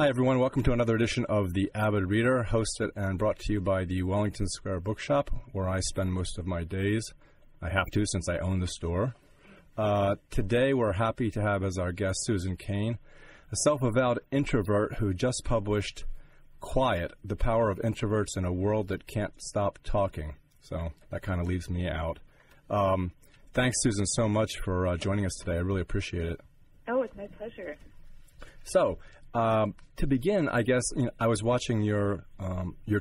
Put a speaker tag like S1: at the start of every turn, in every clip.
S1: Hi, everyone. Welcome to another edition of the Avid Reader, hosted and brought to you by the Wellington Square Bookshop, where I spend most of my days. I have to, since I own the store. Today, we're happy to have as our guest Susan Cain, a self-avowed introvert who just published Quiet, The Power of Introverts in a World That Can't Stop Talking. So that kind of leaves me out. Thanks, Susan, so much for joining us today. I really appreciate it.
S2: Oh, it's my pleasure.
S1: So, to begin, I guess I was watching your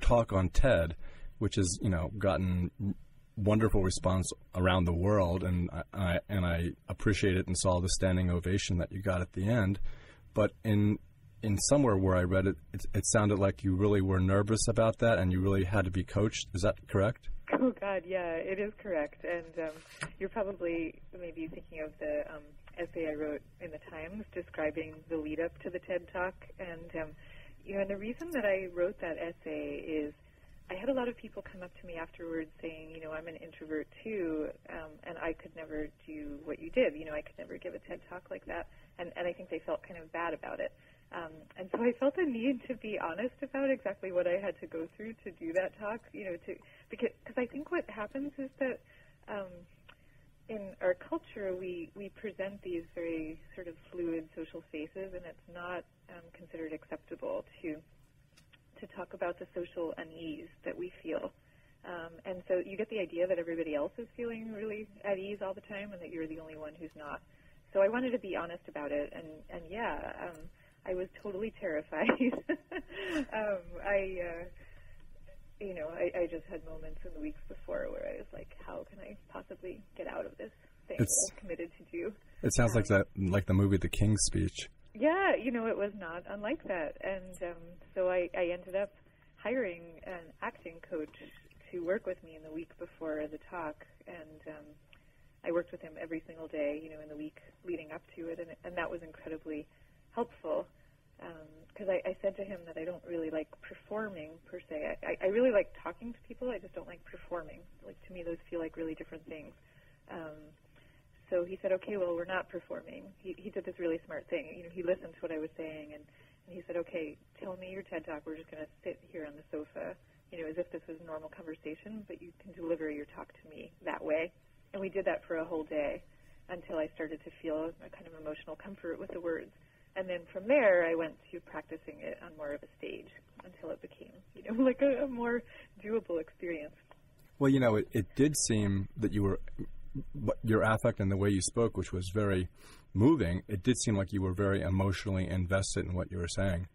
S1: talk on TED, which has gotten wonderful response around the world, and I appreciate it and saw the standing ovation that you got at the end. But in somewhere where I read it, it sounded like you really were nervous about that, and you really had to be coached. Is that correct?
S2: Oh God, yeah, it is correct. And you're probably maybe thinking of the essay I wrote in the Times describing the lead up to the TED Talk. And and the reason that I wrote that essay is I had a lot of people come up to me afterwards saying, I'm an introvert too, and I could never do what you did. I could never give a TED Talk like that. And I think they felt kind of bad about it. And so I felt the need to be honest about exactly what I had to go through to do that talk, because I think what happens is that in our culture we present these very sort of fluid social spaces, and it's not considered acceptable to talk about the social unease that we feel. And so you get the idea that everybody else is feeling really at ease all the time and that you're the only one who's not. So I wanted to be honest about it, and I was totally terrified. I just had moments in the weeks before where I was like, how can I possibly get out of this thing that I'm committed to do?
S1: It sounds like the movie The King's Speech.
S2: Yeah, it was not unlike that. And so I ended up hiring an acting coach to work with me in the week before the talk, and I worked with him every single day, in the week leading up to it, and that was incredibly helpful. Because I said to him that I don't really like performing per se. I really like talking to people. I just don't like performing. Like, to me, those feel like really different things. So he said, okay, well, we're not performing. He did this really smart thing. He listened to what I was saying, and he said, okay, tell me your TED Talk. We're just going to sit here on the sofa, as if this was a normal conversation, but you can deliver your talk to me that way. And we did that for a whole day until I started to feel a kind of emotional comfort with the words. And then from there, I went to practicing it on more of a stage until it became, like a more doable experience.
S1: Well, it did seem that your affect and the way you spoke, which was very moving, it did seem like you were very emotionally invested in what you were saying.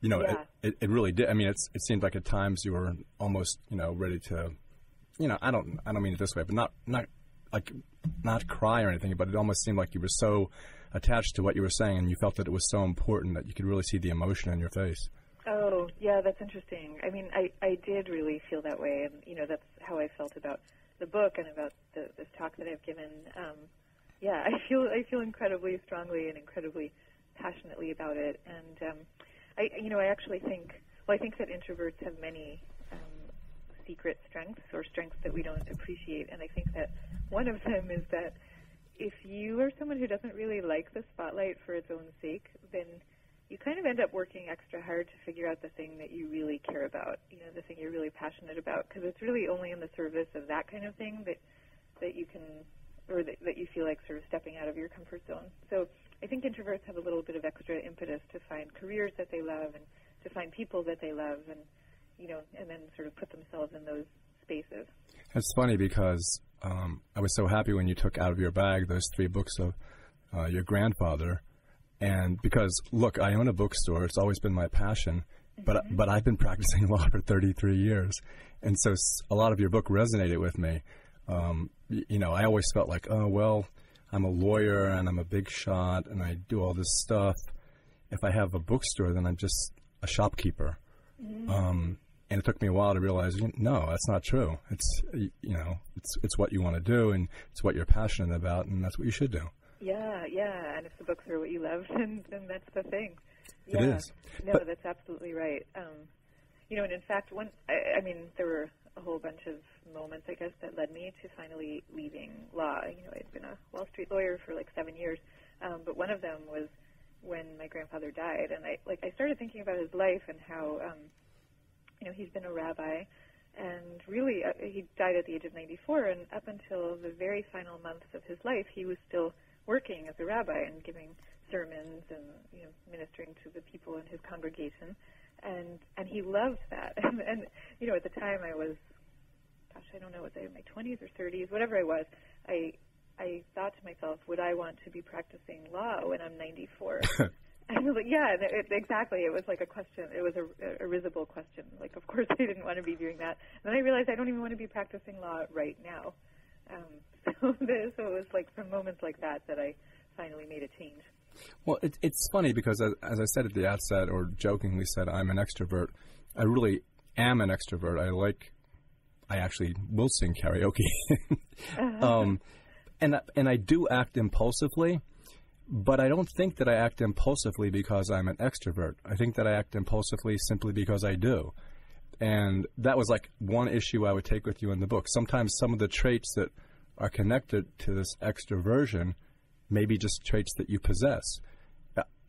S2: Yeah.
S1: It really did. I mean, it seemed like at times you were almost, ready to, I don't mean it this way, but not cry or anything, but it almost seemed like you were so attached to what you were saying, and you felt that it was so important that you could really see the emotion in your face.
S2: Oh, yeah, that's interesting. I mean, I did really feel that way, and, that's how I felt about the book and about this talk that I've given. I feel incredibly strongly and incredibly passionately about it, and I actually think that introverts have many secret strengths, or strengths that we don't appreciate, and I think that one of them is that if you are someone who doesn't really like the spotlight for its own sake, then you kind of end up working extra hard to figure out the thing that you really care about, the thing you're really passionate about, because it's really only in the service of that kind of thing that you can, or that you feel like sort of stepping out of your comfort zone. So I think introverts have a little bit of extra impetus to find careers that they love and to find people that they love, and and then sort of put themselves in those spaces.
S1: It's funny because I was so happy when you took out of your bag those 3 books of your grandfather, and because, look, I own a bookstore. It's always been my passion, but I've been practicing law for 33 years, and so a lot of your book resonated with me. I always felt like, oh, well, I'm a lawyer and I'm a big shot and I do all this stuff. If I have a bookstore, then I'm just a shopkeeper. And it took me a while to realize, no, that's not true. It's, it's what you want to do, and it's what you're passionate about, and that's what you should do.
S2: Yeah. And if the books are what you love, then that's the thing.
S1: Yeah. It is.
S2: No, that's absolutely right. And in fact, there were a whole bunch of moments, I guess, that led me to finally leaving law. I'd been a Wall Street lawyer for like 7 years, but one of them was when my grandfather died, and I started thinking about his life and how he's been a rabbi, and really he died at the age of 94, and up until the very final months of his life, he was still working as a rabbi and giving sermons and ministering to the people in his congregation, and he loved that. And at the time I was, I don't know, was I in my 20s or 30s, whatever I was, I thought to myself, would I want to be practicing law when I'm 94? And I was like, yeah, exactly. It was like a question. It was a risible question. Like, of course I didn't want to be doing that. And then I realized I don't even want to be practicing law right now. So it was like from moments like that I finally made a change.
S1: Well, it's funny because as I said at the outset, or jokingly said, I'm an extrovert. I really am an extrovert. I actually will sing karaoke. And I do act impulsively, but I don't think that I act impulsively because I'm an extrovert. I think that I act impulsively simply because I do. And that was like one issue I would take with you in the book. Sometimes some of the traits that are connected to this extroversion may be just traits that you possess.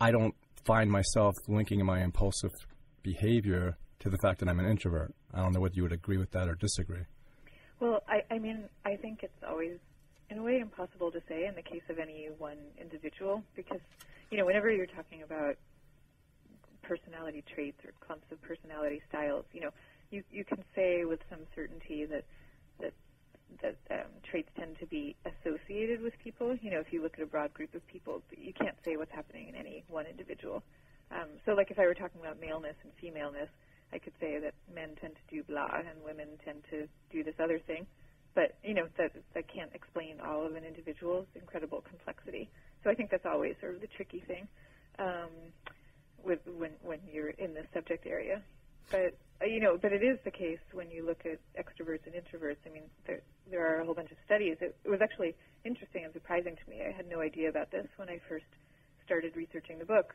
S1: I don't find myself linking my impulsive behavior to the fact that I'm an introvert. I don't know whether you would agree with that or disagree.
S2: Well, I mean, I think it's always, in a way, impossible to say in the case of any one individual because, whenever you're talking about personality traits or clumps of personality styles, you can say with some certainty that traits tend to be associated with people. If you look at a broad group of people, you can't say what's happening in any one individual. So like if I were talking about maleness and femaleness, I could say that men tend to do blah and women tend to do this other thing. But, that can't explain all of an individual's incredible complexity. So I think that's always sort of the tricky thing when you're in this subject area. But, but it is the case when you look at extroverts and introverts. I mean, there are a whole bunch of studies. It was actually interesting and surprising to me. I had no idea about this when I first started researching the book.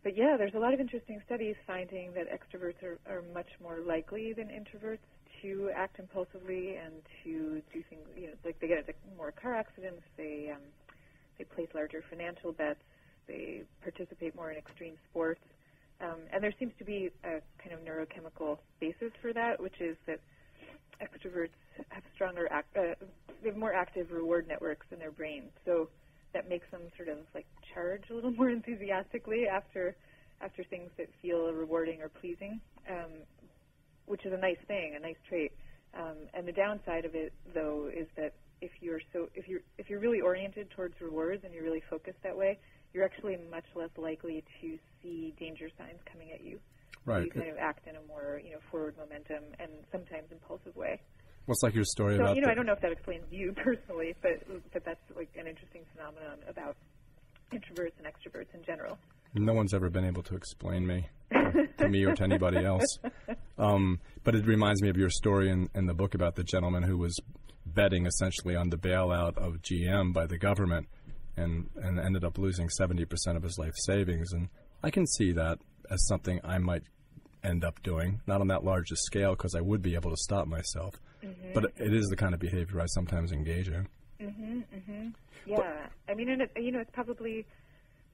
S2: But yeah, there's a lot of interesting studies finding that extroverts are much more likely than introverts to act impulsively and to do things, like they get into more car accidents, they place larger financial bets, they participate more in extreme sports, and there seems to be a kind of neurochemical basis for that, which is that extroverts have they have more active reward networks in their brain, so that makes them sort of like charge a little more enthusiastically after things that feel rewarding or pleasing, which is a nice thing, a nice trait. And the downside of it, though, is that if you're really oriented towards rewards and you're really focused that way, you're actually much less likely to see danger signs coming at you.
S1: Right.
S2: So you kind of act in a more forward momentum and sometimes impulsive way.
S1: Well, it's like your story
S2: so,
S1: about...
S2: I don't know if that explains you personally, but that's like an interesting phenomenon about introverts and extroverts in general.
S1: No one's ever been able to explain me to me or to anybody else. But it reminds me of your story in the book about the gentleman who was betting essentially on the bailout of GM by the government and ended up losing 70% of his life savings. And I can see that as something I might end up doing, not on that large a scale because I would be able to stop myself. Mm-hmm. But it is the kind of behavior I sometimes engage in.
S2: Mm-hmm, mm-hmm. Yeah. But, I mean, and it's probably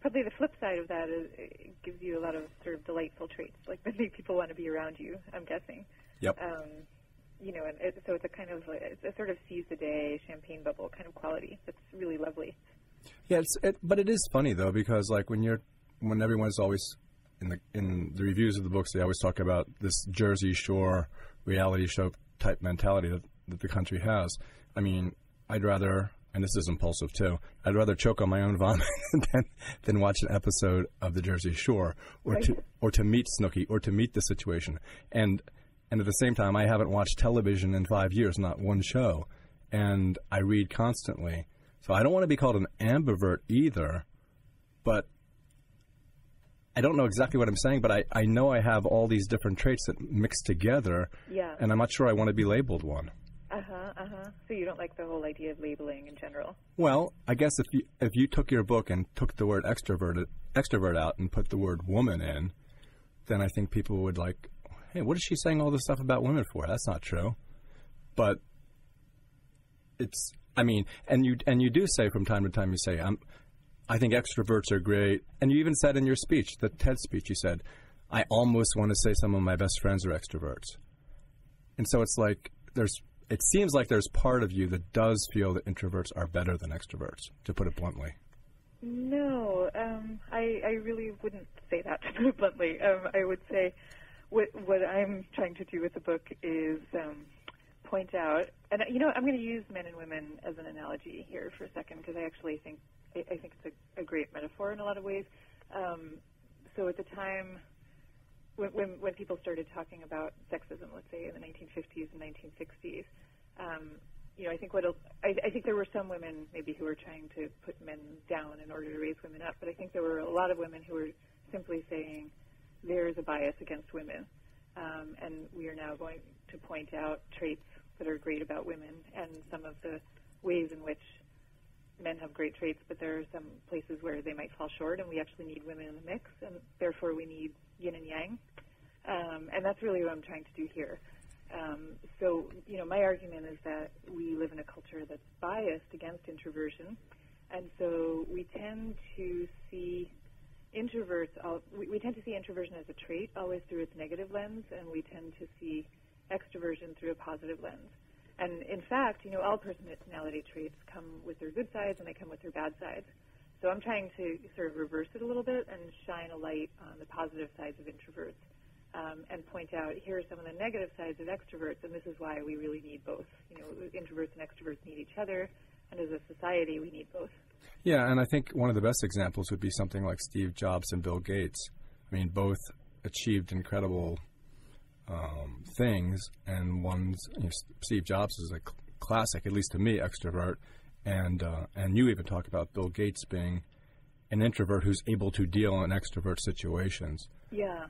S2: the flip side of that is it gives you a lot of sort of delightful traits, like that make people want to be around you, I'm guessing.
S1: Yep.
S2: And so it's a kind of it's a sort of seize the day, champagne bubble kind of quality. That's really lovely.
S1: Yeah, but it is funny though because like when everyone's always in the reviews of the books, they always talk about this Jersey Shore reality show type mentality that the country has. I mean, I'd rather, and this is impulsive too, I'd rather choke on my own vomit than watch an episode of the Jersey Shore or to meet Snooki or to meet the situation. And at the same time, I haven't watched television in 5 years, not one show, and I read constantly. So I don't want to be called an ambivert either, but I don't know exactly what I'm saying, but I know I have all these different traits that mix together, and I'm not sure I want to be labeled one.
S2: So you don't like the whole idea of labeling in general?
S1: Well, I guess if you took your book and took the word extrovert out and put the word woman in, then I think people would like, hey, what is she saying all this stuff about women for? That's not true. But it's, I mean, and you do say from time to time, you say, I think extroverts are great. And you even said in your speech, the TED speech, you said, I almost want to say some of my best friends are extroverts. And so it's like it seems like there's part of you that does feel that introverts are better than extroverts, to put it bluntly.
S2: No, I really wouldn't say that, to put it bluntly. I would say what I'm trying to do with the book is point out, and I'm going to use men and women as an analogy here for a second, because I actually think it's a great metaphor in a lot of ways. So at the time when people started talking about sexism, let's say in the 1950s and 1960s, I think there were some women maybe who were trying to put men down in order to raise women up, but I think there were a lot of women who were simply saying there's a bias against women, and we are now going to point out traits that are great about women and some of the ways in which men have great traits, but there are some places where they might fall short, and we actually need women in the mix, and therefore we need yin and yang. And that's really what I'm trying to do here. So, my argument is that we live in a culture that's biased against introversion, and so we tend to see we tend to see introversion as a trait always through its negative lens, and we tend to see extroversion through a positive lens. And in fact, all personality traits come with their good sides and they come with their bad sides. So I'm trying to sort of reverse it a little bit and shine a light on the positive sides of introverts, and point out here are some of the negative sides of extroverts, and this is why we really need both. Introverts and extroverts need each other, and as a society, we need both.
S1: Yeah, and I think one of the best examples would be something like Steve Jobs and Bill Gates. I mean, both achieved incredible things, and Steve Jobs is a classic, at least to me, extrovert, and you even talk about Bill Gates being an introvert who's able to deal in extrovert situations.
S2: Yeah,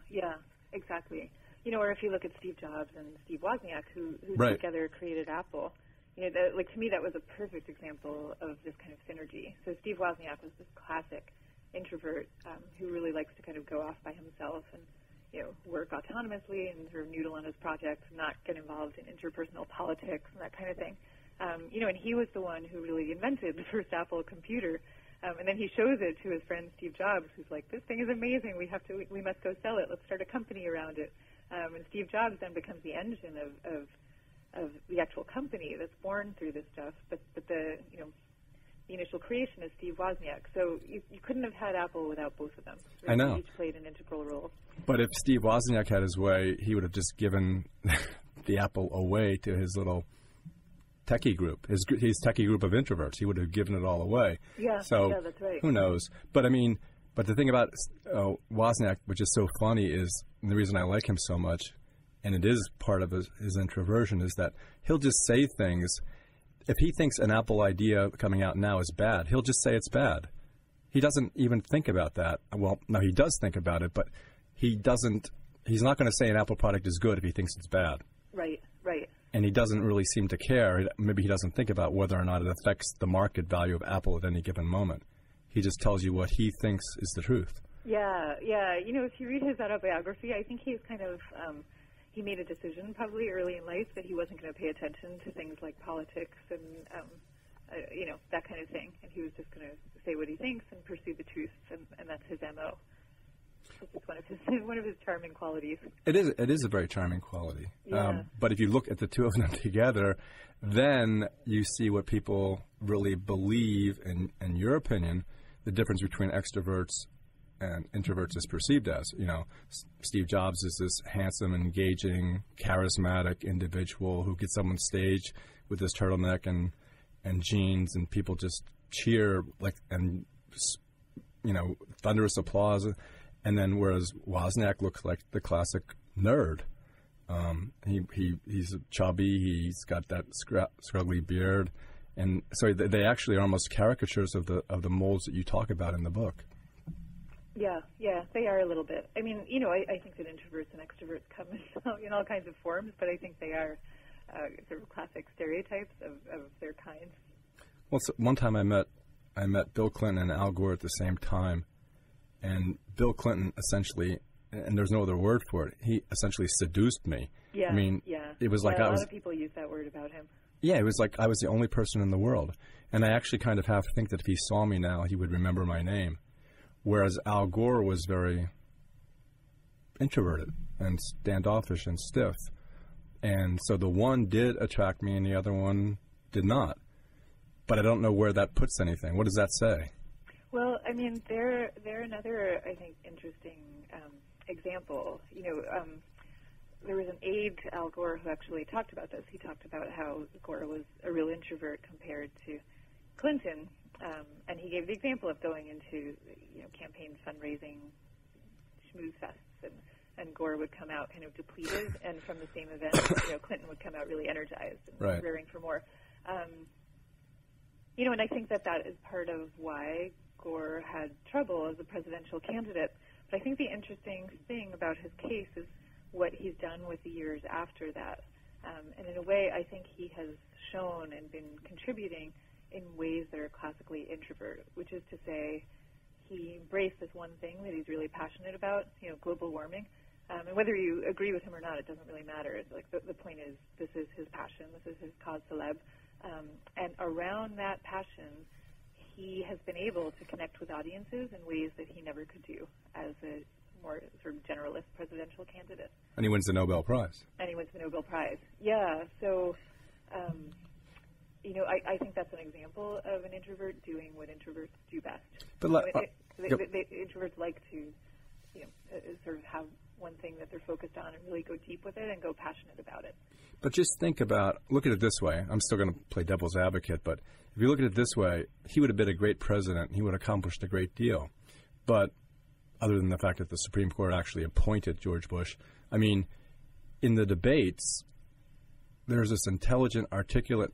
S2: exactly. Or if you look at Steve Jobs and Steve Wozniak, who
S1: right.
S2: together created Apple, to me that was a perfect example of this kind of synergy. So Steve Wozniak was this classic introvert who really likes to kind of go off by himself and work autonomously and sort of noodle on his projects and not get involved in interpersonal politics and that kind of thing. And he was the one who really invented the first Apple computer. And then he shows it to his friend Steve Jobs, who's like, this thing is amazing. We must go sell it. Let's start a company around it. And Steve Jobs then becomes the engine of the actual company that's born through this stuff. But the initial creation is Steve Wozniak. So you couldn't have had Apple without both of them. Right?
S1: I know.
S2: Each played an integral role.
S1: But if Steve Wozniak had his way, he would have just given the Apple away to his little techie group, his techie group of introverts. He would have given it all away.
S2: Yeah,
S1: so
S2: that's right.
S1: Who knows? But but the thing about Wozniak, which is so funny, is the reason I like him so much, and it is part of his introversion, is that he'll just say things. If he thinks an Apple idea coming out now is bad, he'll just say it's bad. He doesn't even think about that. Well, no, he does think about it, but he's not going to say an Apple product is good if he thinks it's bad.
S2: Right.
S1: And he doesn't really seem to care. Maybe he doesn't think about whether or not it affects the market value of Apple at any given moment. He just tells you what he thinks is the truth.
S2: Yeah. If you read his autobiography, I think he's kind of he made a decision probably early in life that he wasn't going to pay attention to things like politics and that kind of thing, and he was just going to say what he thinks and pursue the truth, and that's his MO. It's one of his charming qualities. It
S1: is a very charming quality.
S2: Yeah.
S1: But if you look at the two of them together, then you see what people really believe, in your opinion, the difference between extroverts and introverts is perceived as. Steve Jobs is this handsome, engaging, charismatic individual who gets up on stage with his turtleneck and jeans, and people just cheer thunderous applause. And then whereas Wozniak looks like the classic nerd. He's chubby. He's got that scruggly beard, and so they actually are almost caricatures of the molds that you talk about in the book.
S2: Yeah, they are a little bit. I mean, I think that introverts and extroverts come in all kinds of forms, but I think they are sort of classic stereotypes of their kind.
S1: Well, so one time I met Bill Clinton and Al Gore at the same time, and Bill Clinton essentially, and there's no other word for it, he essentially seduced me.
S2: Yeah,
S1: I mean,
S2: yeah.
S1: it was like
S2: a lot of people use that word about him.
S1: Yeah, it was like I was the only person in the world. And I actually kind of have to think that if he saw me now, he would remember my name. Whereas Al Gore was very introverted and standoffish and stiff. And so the one did attract me and the other one did not. But I don't know where that puts anything. What does that say?
S2: Well, I mean, they're another, I think, interesting example. There was an aide to Al Gore who actually talked about this. He talked about how Gore was a real introvert compared to Clinton, and he gave the example of going into campaign fundraising schmooze fests, and Gore would come out kind of depleted, and from the same event, Clinton would come out really energized and raring for more. And I think that is part of why Gore had trouble as a presidential candidate. But I think the interesting thing about his case is what he's done with the years after that. And in a way, I think he has shown and been contributing in ways that are classically introvert, which is to say he embraced this one thing that he's really passionate about, global warming. And whether you agree with him or not, it doesn't really matter. It's like the point is this is his passion, this is his cause célèbre. And around that passion, he has been able to connect with audiences in ways that he never could do as a more sort of generalist presidential candidate.
S1: And he wins the Nobel Prize.
S2: Yeah. So, I think that's an example of an introvert doing what introverts do best.
S1: But
S2: introverts like to, sort of have one thing that they're focused on and really go deep with it and go passionate about it.
S1: But just look at it this way. I'm still going to play devil's advocate, but if you look at it this way, he would have been a great president. He would have accomplished a great deal. But other than the fact that the Supreme Court actually appointed George Bush, I mean, in the debates, there's this intelligent, articulate,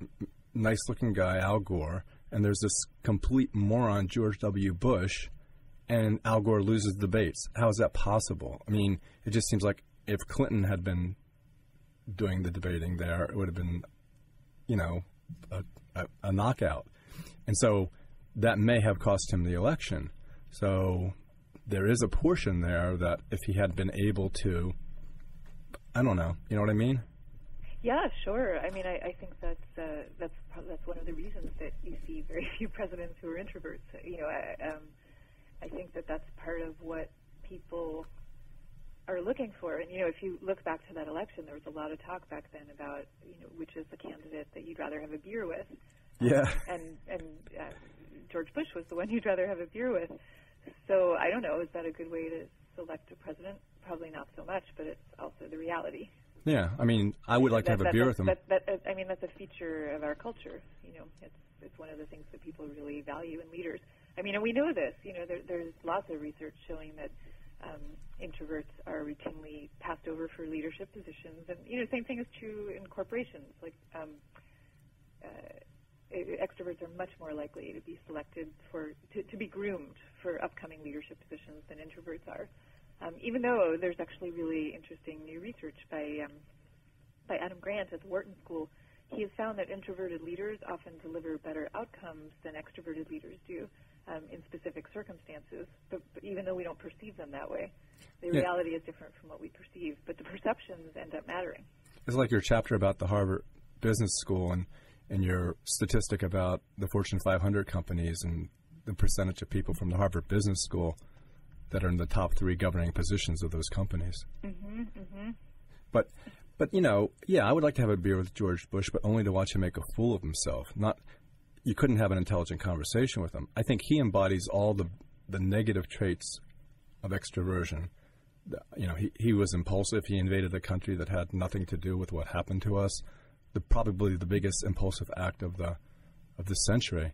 S1: nice-looking guy, Al Gore, and there's this complete moron, George W. Bush, and Al Gore loses debates. How is that possible? I mean, it just seems like if Clinton had been doing the debating there, it would have been, a knockout. And so that may have cost him the election. So there is a portion there that if he had been able to, I don't know, you know what I mean?
S2: Yeah, sure. I mean, I think that's one of the reasons that you see very few presidents who are introverts. I think that's part of what people are looking for. And, if you look back to that election, there was a lot of talk back then about, which is the candidate that you'd rather have a beer with.
S1: Yeah.
S2: And George Bush was the one you'd rather have a beer with. So I don't know, is that a good way to select a president? Probably not so much, but it's also the reality.
S1: Yeah, I mean, I would like to have a beer with him.
S2: That's a feature of our culture. It's one of the things that people really value in leaders. I mean, and we know this. There's lots of research showing that introverts are routinely passed over for leadership positions, and same thing is true in corporations. Like extroverts are much more likely to be selected to be groomed for upcoming leadership positions than introverts are. Even though there's actually really interesting new research by Adam Grant at the Wharton School, he has found that introverted leaders often deliver better outcomes than extroverted leaders do in specific circumstances, but even though we don't perceive them that way. The reality is different from what we perceive, but the perceptions end up mattering.
S1: It's like your chapter about the Harvard Business School and your statistic about the Fortune 500 companies and the percentage of people from the Harvard Business School that are in the top 3 governing positions of those companies. Mm-hmm, mm-hmm. But I would like to have a beer with George Bush, but only to watch him make a fool of himself. You couldn't have an intelligent conversation with him. I think he embodies all the negative traits of extroversion. He was impulsive. He invaded a country that had nothing to do with what happened to us. Probably the biggest impulsive act of the century.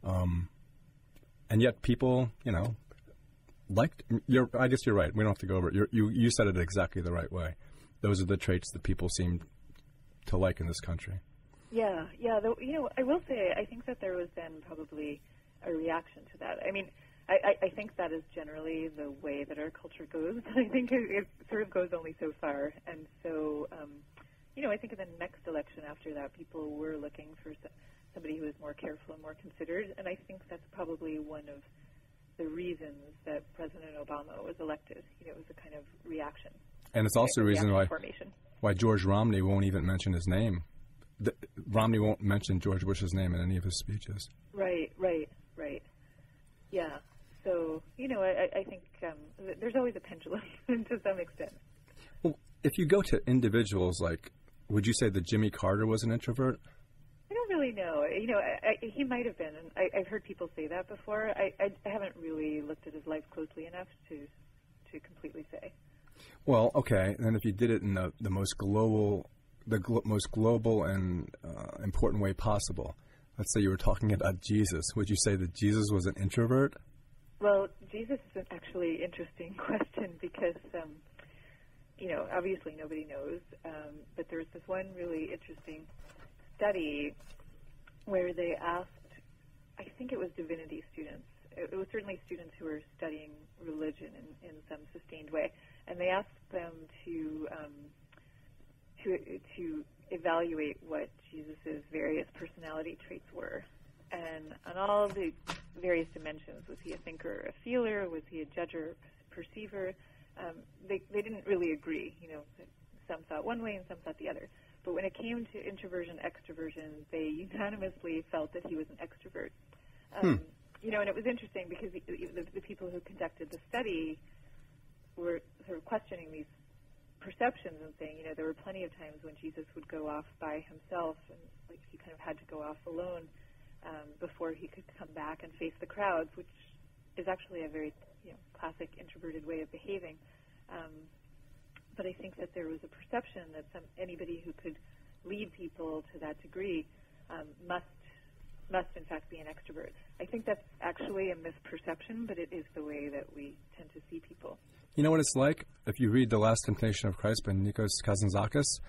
S1: And yet people, liked. I guess you're right. We don't have to go over it. You said it exactly the right way. Those are the traits that people seem to like in this country.
S2: Yeah. I will say I think that there was then probably a reaction to that. I mean, I think that is generally the way that our culture goes. I think it sort of goes only so far, and so I think in the next election after that, people were looking for somebody who was more careful and more considered, and I think that's probably one of the reasons that President Obama was elected. It was a kind of reaction.
S1: And it's also a reason why George Romney won't even mention his name Romney won't mention George Bush's name in any of his speeches.
S2: Right. Yeah. So, I think there's always a pendulum to some extent.
S1: Well, if you go to individuals, like, would you say that Jimmy Carter was an introvert?
S2: I don't really know. He might have been, and I've heard people say that before. I haven't really looked at his life closely enough to completely say.
S1: Well, okay. And then if you did it in the most global, most global and important way possible, let's say you were talking about Jesus, would you say that Jesus was an introvert?
S2: Well, Jesus is an actually interesting question because, obviously nobody knows, but there's this one really interesting study where they asked, I think it was divinity students. It was certainly students who were studying religion in some sustained way, and they asked them to evaluate what Jesus' various personality traits were. And on all of the various dimensions, was he a thinker, a feeler, was he a judger, perceiver? They didn't really agree. Some thought one way and some thought the other. But when it came to introversion, extroversion, they unanimously felt that he was an extrovert. And it was interesting because the people who conducted the study were sort of questioning these perceptions and saying, there were plenty of times when Jesus would go off by himself and like he kind of had to go off alone before he could come back and face the crowds, which is actually a very classic introverted way of behaving. But I think that there was a perception that anybody who could lead people to that degree must in fact be an extrovert. I think that's actually a misperception, but it is the way that we tend to see people.
S1: You know what it's like? If you read The Last Temptation of Christ by Nikos Kazantzakis,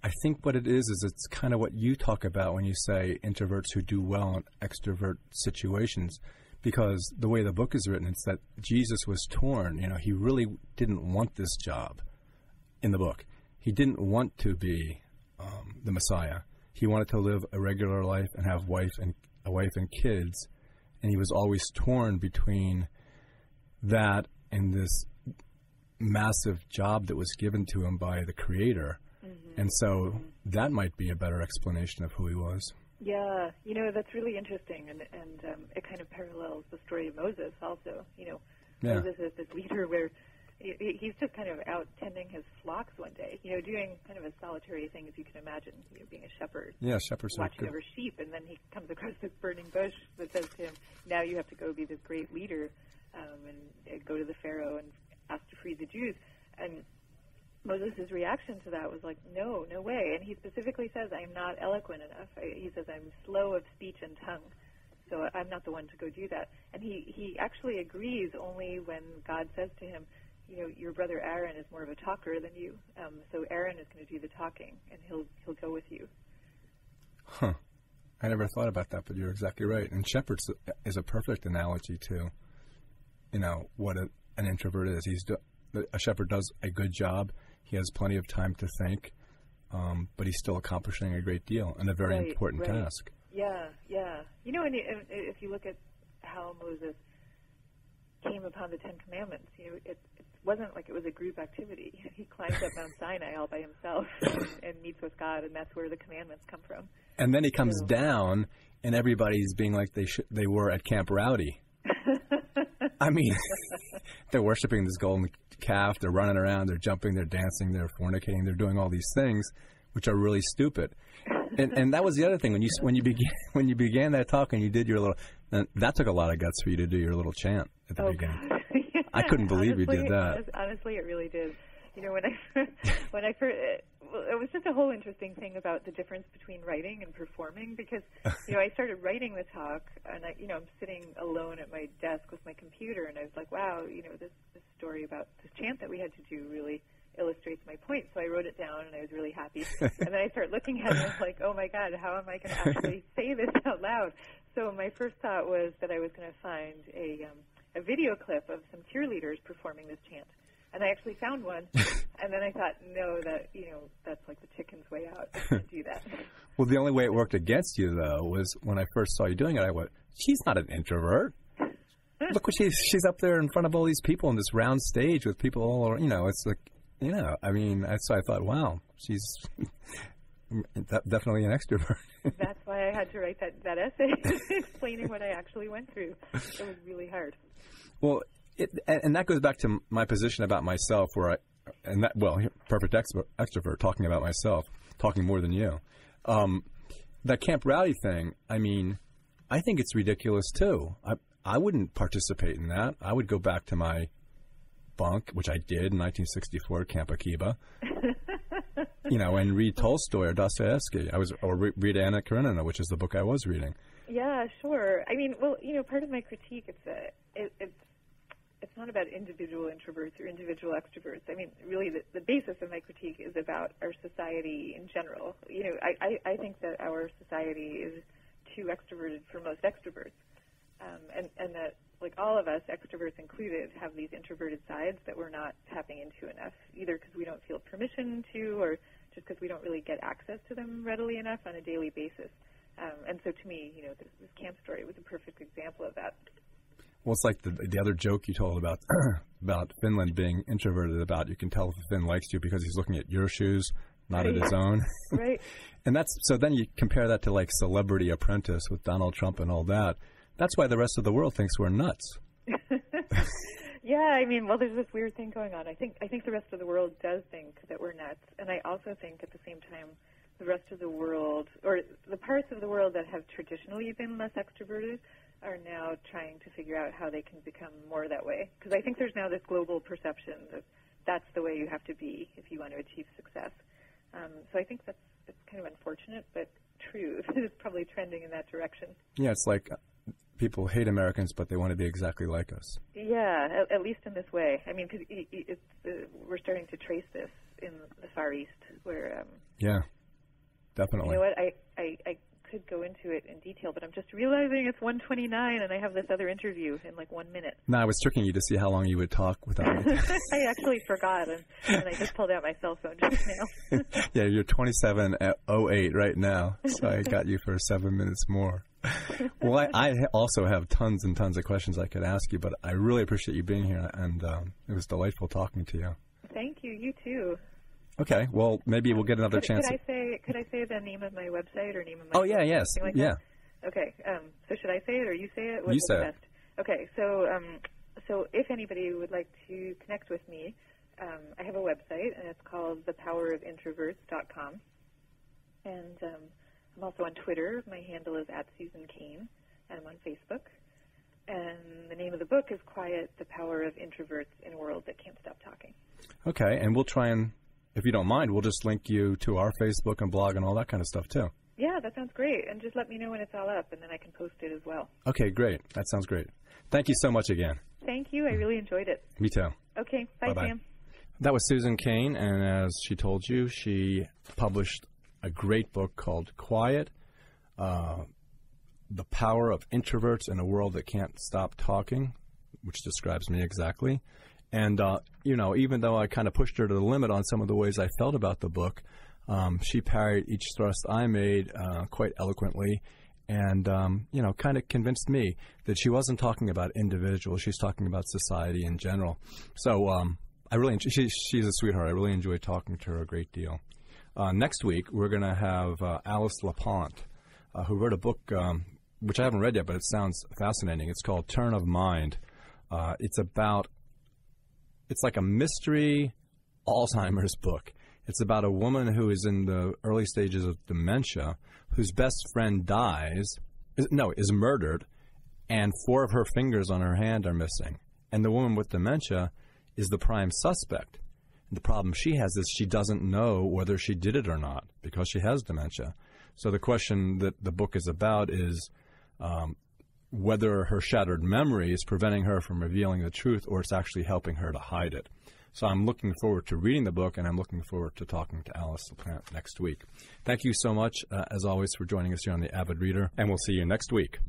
S1: I think what it is it's kind of what you talk about when you say introverts who do well in extrovert situations. Because the way the book is written, it's that Jesus was torn. He really didn't want this job in the book. He didn't want to be the Messiah. He wanted to live a regular life and have a wife and kids. And he was always torn between that and this massive job that was given to him by the Creator. Mm-hmm. And so that might be a better explanation of who he was.
S2: Yeah, that's really interesting, and it kind of parallels the story of Moses also. Moses is this leader where he's just kind of out tending his flocks one day, doing kind of a solitary thing, as you can imagine, being a shepherd.
S1: Yeah, shepherds
S2: watching over sheep, and then he comes across this burning bush that says to him, now you have to go be this great leader and go to the Pharaoh and ask to free the Jews. And Moses' reaction to that was like, no way. And he specifically says, I'm not eloquent enough. He says, I'm slow of speech and tongue, so I'm not the one to go do that. And he actually agrees only when God says to him, your brother Aaron is more of a talker than you, so Aaron is going to do the talking, and he'll go with you.
S1: Huh. I never thought about that, but you're exactly right. And shepherds is a perfect analogy to, what an introvert is. A shepherd does a good job. He has plenty of time to think, but he's still accomplishing a great deal and a very important task.
S2: Yeah. And if you look at how Moses came upon the Ten Commandments, it wasn't like it was a group activity. He climbs up Mount Sinai all by himself and meets with God, and that's where the commandments come from.
S1: And then he comes down, and everybody's being like they were at Camp Rowdy. I mean, they're worshiping this golden calf, they're running around, they're jumping, they're dancing, they're fornicating, they're doing all these things, which are really stupid. And that was the other thing when you began that talk and you did your little, that took a lot of guts for you to do your little chant at the beginning.
S2: Yeah,
S1: I couldn't believe you did that.
S2: Honestly, it really did. When I first, it was just a whole interesting thing about the difference between writing and performing, because I started writing the talk, and I'm sitting alone at my desk with my computer, and I was like, wow, this story about this chant that we had to do really illustrates my point. So I wrote it down, and I was really happy. And then I started looking at it, and I was like, oh my God, how am I going to actually say this out loud? So my first thought was that I was going to find a video clip of some cheerleaders performing this chant. And I actually found one, and then I thought, no, that's like the chicken's way out. I can't do that.
S1: Well, the only way it worked against you, though, was when I first saw you doing it, I went, she's not an introvert. Look what she's up there in front of all these people on this round stage with people all around. It's like Yeah, I mean, so I thought, wow, she's definitely an extrovert.
S2: That's why I had to write that essay explaining what I actually went through. It was really hard.
S1: Well, and that goes back to my position about myself, where perfect extrovert, talking about myself, talking more than you. That Camp Rowdy thing, I mean, I think it's ridiculous too. I wouldn't participate in that. I would go back to my bunk, which I did in 1964 at Camp Akiba, and read Tolstoy or Dostoevsky. Or read Anna Karenina, which is the book I was reading.
S2: Yeah, sure. I mean, well, part of my critique, it's not about individual introverts or individual extroverts. I mean, really, the basis of my critique is about our society in general. I think that our society is too extroverted for most extroverts, and that, like all of us, extroverts included, have these introverted sides that we're not tapping into enough, either because we don't feel permission to, or just because we don't really get access to them readily enough on a daily basis. And so to me, this camp story was a perfect example of that.
S1: Well, it's like the other joke you told about about Finland being introverted. About you can tell if a Finn likes you because he's looking at your shoes, not at his own.
S2: Right.
S1: And so then you compare that to like Celebrity Apprentice with Donald Trump and all that. That's why the rest of the world thinks we're nuts.
S2: Yeah, I mean, well, there's this weird thing going on. I think the rest of the world does think that we're nuts, and I also think at the same time the rest of the world, or the parts of the world that have traditionally been less extroverted, are now trying to figure out how they can become more that way. Because I think there's now this global perception that that's the way you have to be if you want to achieve success. So I think it's kind of unfortunate, but true. It's probably trending in that direction.
S1: Yeah, it's like people hate Americans, but they want to be exactly like us.
S2: Yeah, at least in this way. I mean, because we're starting to trace this in the Far East, where...
S1: yeah, definitely.
S2: You know what? I could go into it in detail, but I'm just realizing it's 1:29 and I have this other interview in like 1 minute.
S1: No, I was tricking you to see how long you would talk without me.
S2: I actually forgot, and I just pulled out my cell phone just now.
S1: Yeah, you're 27:08 right now, so I got you for 7 minutes more. Well, I also have tons and tons of questions I could ask you, but I really appreciate you being here, and it was delightful talking to you.
S2: Thank you. You too.
S1: Okay, well, maybe we'll get another chance.
S2: Could I say the name of my website or name of my
S1: Oh, yeah, yes.
S2: Like
S1: yeah.
S2: That? Okay, so should I say it or you say it?
S1: You say it.
S2: Best? Okay, so if anybody would like to connect with me, I have a website, and it's called thepowerofintroverts.com. And I'm also on Twitter. My handle is @SusanCain, and I'm on Facebook. And the name of the book is Quiet, The Power of Introverts in a World That Can't Stop Talking.
S1: Okay, and we'll try and... if you don't mind, we'll just link you to our Facebook and blog and all that kind of stuff, too.
S2: Yeah, that sounds great. And just let me know when it's all up, and then I can post it as well.
S1: Okay, great. That sounds great. Thank you so much again.
S2: Thank you. I really enjoyed it.
S1: Me too.
S2: Okay, bye,
S1: Bye-bye.
S2: Sam.
S1: That was Susan Cain, and as she told you, she published a great book called Quiet, The Power of Introverts in a World That Can't Stop Talking, which describes me exactly. And, even though I kind of pushed her to the limit on some of the ways I felt about the book, she parried each thrust I made quite eloquently and, kind of convinced me that she wasn't talking about individuals. She's talking about society in general. So I really she's a sweetheart. I really enjoyed talking to her a great deal. Next week, we're going to have Alice LaPont, who wrote a book, which I haven't read yet, but it sounds fascinating. It's called Turn of Mind. It's like a mystery Alzheimer's book. It's about a woman who is in the early stages of dementia, whose best friend is murdered, and 4 of her fingers on her hand are missing. And the woman with dementia is the prime suspect. And the problem she has is she doesn't know whether she did it or not because she has dementia. So the question that the book is about is whether her shattered memory is preventing her from revealing the truth or it's actually helping her to hide it. So I'm looking forward to reading the book, and I'm looking forward to talking to Alice LaPont next week. Thank you so much, as always, for joining us here on the Avid Reader, and we'll see you next week.